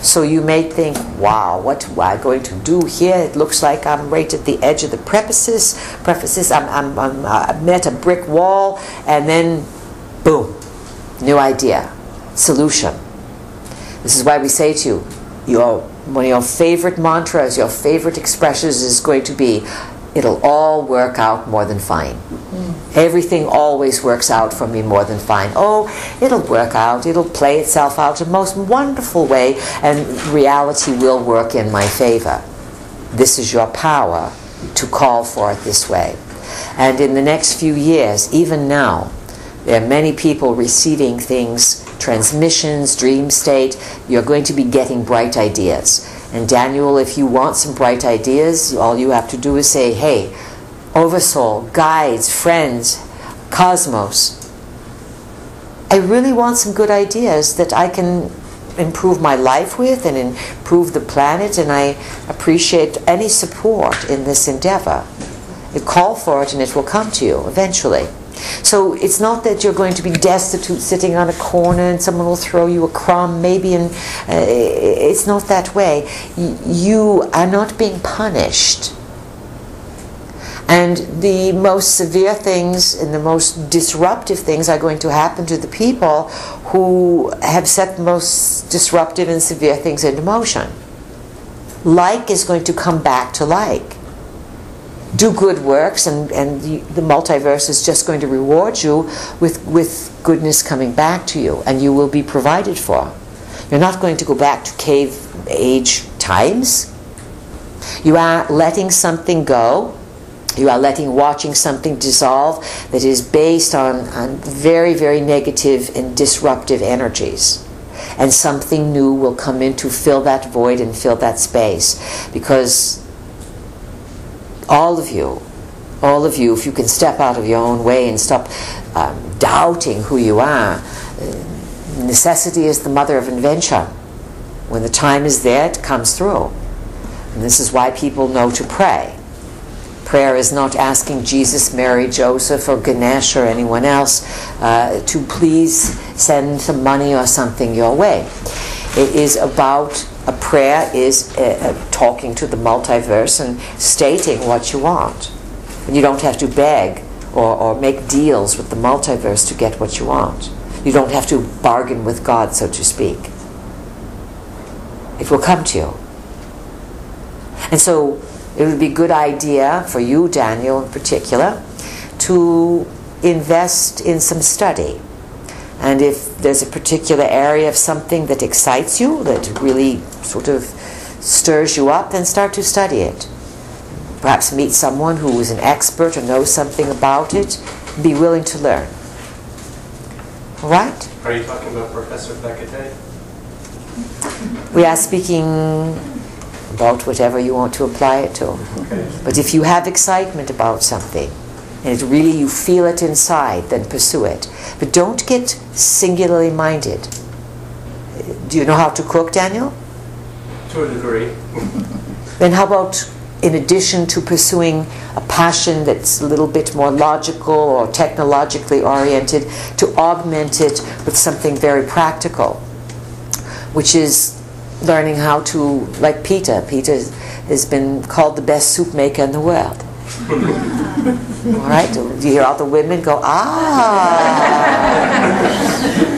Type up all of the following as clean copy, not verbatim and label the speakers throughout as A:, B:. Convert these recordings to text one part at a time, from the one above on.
A: So you may think, wow, what am I going to do here? It looks like I'm right at the edge of the precipice. I'm at a brick wall, and then, boom, new idea, solution. This is why we say to you, one of your favorite mantras, your favorite expressions is going to be, it'll all work out more than fine. Everything always works out for me more than fine. Oh, it'll work out. It'll play itself out in the most wonderful way, and reality will work in my favor. This is your power to call for it this way. And in the next few years, even now, there are many people receiving things, transmissions, dream state. You're going to be getting bright ideas. And Daniel, if you want some bright ideas, all you have to do is say, hey, Oversoul, guides, friends, cosmos, I really want some good ideas that I can improve my life with and improve the planet, and I appreciate any support in this endeavor. You call for it and it will come to you eventually. So it's not that you're going to be destitute sitting on a corner and someone will throw you a crumb maybe, and it's not that way. You are not being punished. And the most severe things and the most disruptive things are going to happen to the people who have set the most disruptive and severe things into motion. Like is going to come back to like. Do good works, and the multiverse is just going to reward you with goodness coming back to you, and you will be provided for. You're not going to go back to cave age times. You are letting something go. You are watching something dissolve that is based on very, very negative and disruptive energies. And something new will come in to fill that void and fill that space. Because all of you, if you can step out of your own way and stop doubting who you are, necessity is the mother of invention. When the time is there, it comes through. And this is why people know to pray. Prayer is not asking Jesus, Mary, Joseph, or Ganesh, or anyone else to please send some money or something your way. It is about, a prayer is talking to the multiverse and stating what you want. And you don't have to beg or make deals with the multiverse to get what you want. You don't have to bargain with God, so to speak. It will come to you. And so it would be a good idea for you, Daniel, in particular, to invest in some study. And if there's a particular area of something that excites you, that really sort of stirs you up, then start to study it. Perhaps meet someone who is an expert or knows something about it, and be willing to learn. All right?
B: Are you talking about Professor Fekete?
A: We are speaking about whatever you want to apply it to.
B: Okay.
A: But if you have excitement about something, and it really, you feel it inside, then pursue it. But don't get singularly minded. Do you know how to cook, Daniel?
B: To a degree.
A: Then how about, in addition to pursuing a passion that's a little bit more logical or technologically oriented, to augment it with something very practical, which is learning how to, like Peter. Peter has been called the best soup maker in the world. All right? Do you hear all the women go, ah?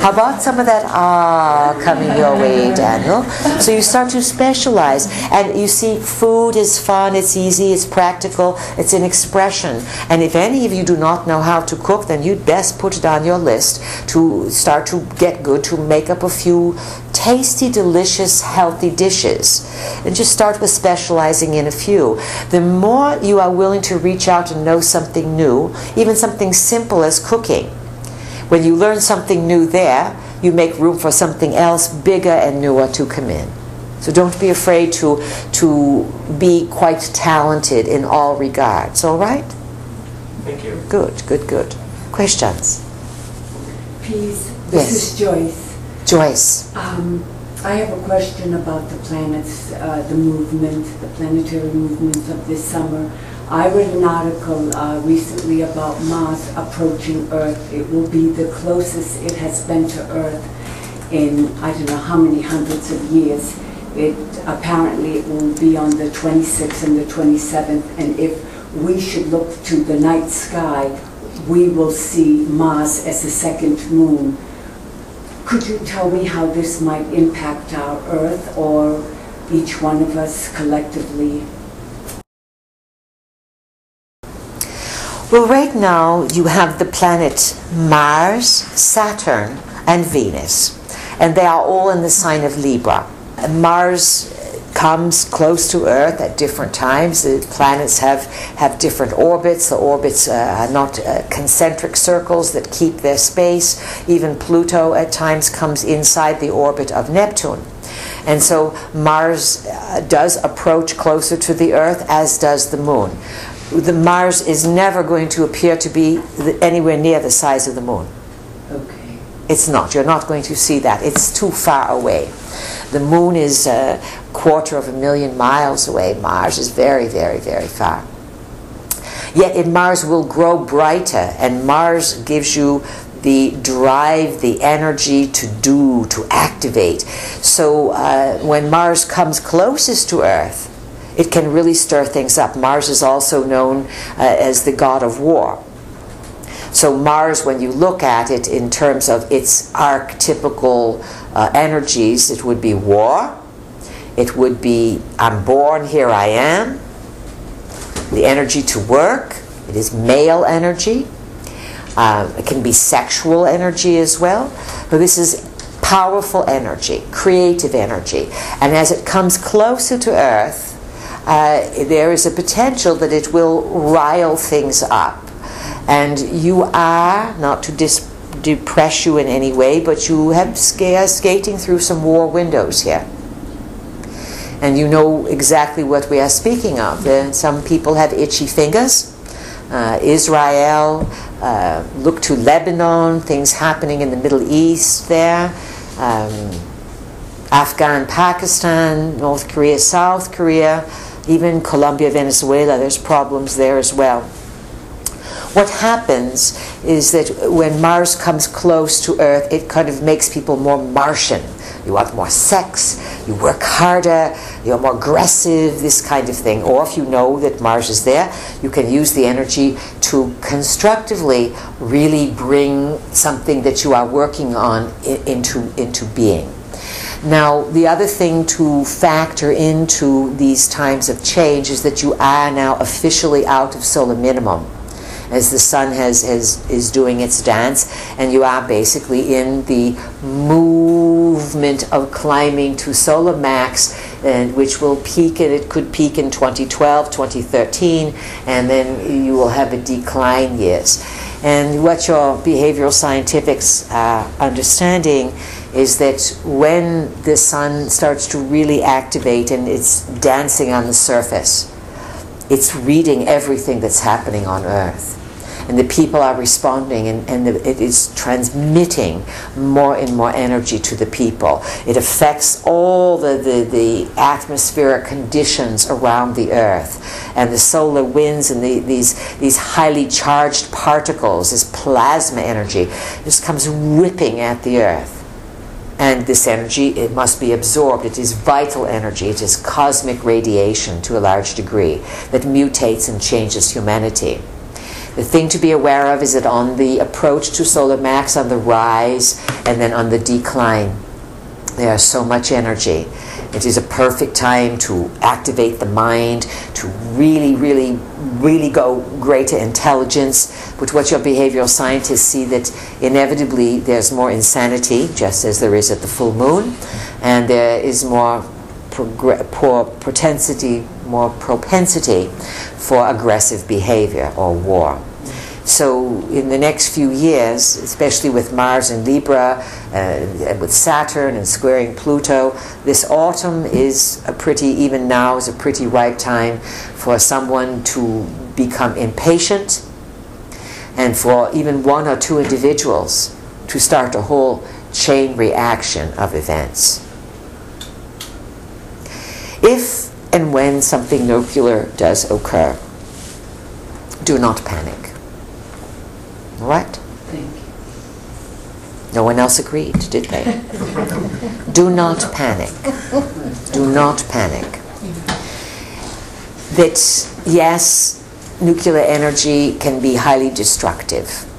A: How about some of that ah coming your way, Daniel? So you start to specialize. And you see, food is fun, it's easy, it's practical, it's an expression. And if any of you do not know how to cook, then you'd best put it on your list to start to get good, to make up a few tasty, delicious, healthy dishes. And just start with specializing in a few. The more you are willing to reach out and know something new, even something simple as cooking, when you learn something new there, you make room for something else bigger and newer to come in. So don't be afraid to be quite talented in all regards, all right?
B: Thank you.
A: Good, good, good. Questions?
C: Peace. This
A: Yes.
C: is Joyce.
A: Joyce.
C: I have a question about the planets, the movement, the planetary movements of this summer. I read an article recently about Mars approaching Earth. It will be the closest it has been to Earth in I don't know how many hundreds of years. Apparently it will be on the 26th and the 27th, and if we should look to the night sky, we will see Mars as the second moon. Could you tell me how this might impact our Earth or each one of us collectively?
A: Well, right now you have the planet Mars, Saturn, and Venus, and they are all in the sign of Libra. Mars comes close to Earth at different times. The planets have different orbits. The orbits are not concentric circles that keep their space. Even Pluto at times comes inside the orbit of Neptune. And so Mars does approach closer to the Earth, as does the Moon. The Mars is never going to appear to be anywhere near the size of the Moon.
C: Okay.
A: It's not. You're not going to see that. It's too far away. The Moon is 250,000 miles away. Mars is very, very, very far. Yet Mars will grow brighter, and Mars gives you the drive, the energy to do, to activate. So when Mars comes closest to Earth, it can really stir things up. Mars is also known as the god of war. So Mars, when you look at it in terms of its archetypical energies, it would be war, it would be I'm born, here I am, the energy to work, it is male energy, it can be sexual energy as well, but this is powerful energy, creative energy, and as it comes closer to Earth, there is a potential that it will rile things up. And you are, not to depress you in any way, but you have skating through some war windows here. And you know exactly what we are speaking of. Some people have itchy fingers. Israel, look to Lebanon, things happening in the Middle East there. Afghan, Pakistan, North Korea, South Korea, even Colombia, Venezuela, there's problems there as well. What happens is that when Mars comes close to Earth, it kind of makes people more Martian. You want more sex, you work harder, you're more aggressive, this kind of thing. Or if you know that Mars is there, you can use the energy to constructively really bring something that you are working on into being. Now, the other thing to factor into these times of change is that you are now officially out of solar minimum, as the sun is doing its dance, and you are basically in the movement of climbing to solar max, and which will peak, and it could peak in 2012, 2013, and then you will have a decline years. And what your behavioral scientifics are understanding is that when the sun starts to really activate and it's dancing on the surface, it's reading everything that's happening on Earth. And the people are responding, and it is transmitting more and more energy to the people. It affects all the atmospheric conditions around the Earth. And the solar winds and these highly charged particles, this plasma energy, just comes whipping at the Earth. And this energy, it must be absorbed. It is vital energy. It is cosmic radiation to a large degree that mutates and changes humanity. The thing to be aware of is that on the approach to solar max, on the rise, and then on the decline, there's so much energy. It is a perfect time to activate the mind, to really, really, really go greater intelligence. But what your behavioral scientists see, that inevitably there's more insanity, just as there is at the full moon, and there is more propensity for aggressive behavior or war. So in the next few years, especially with Mars and Libra, and with Saturn and squaring Pluto, this autumn is even now is a pretty ripe time for someone to become impatient, and for even one or two individuals to start a whole chain reaction of events. If and when something nuclear does occur, do not panic. All right?
C: Thank
A: No one else agreed, did they? Do not panic. Do not panic. That, yes, nuclear energy can be highly destructive.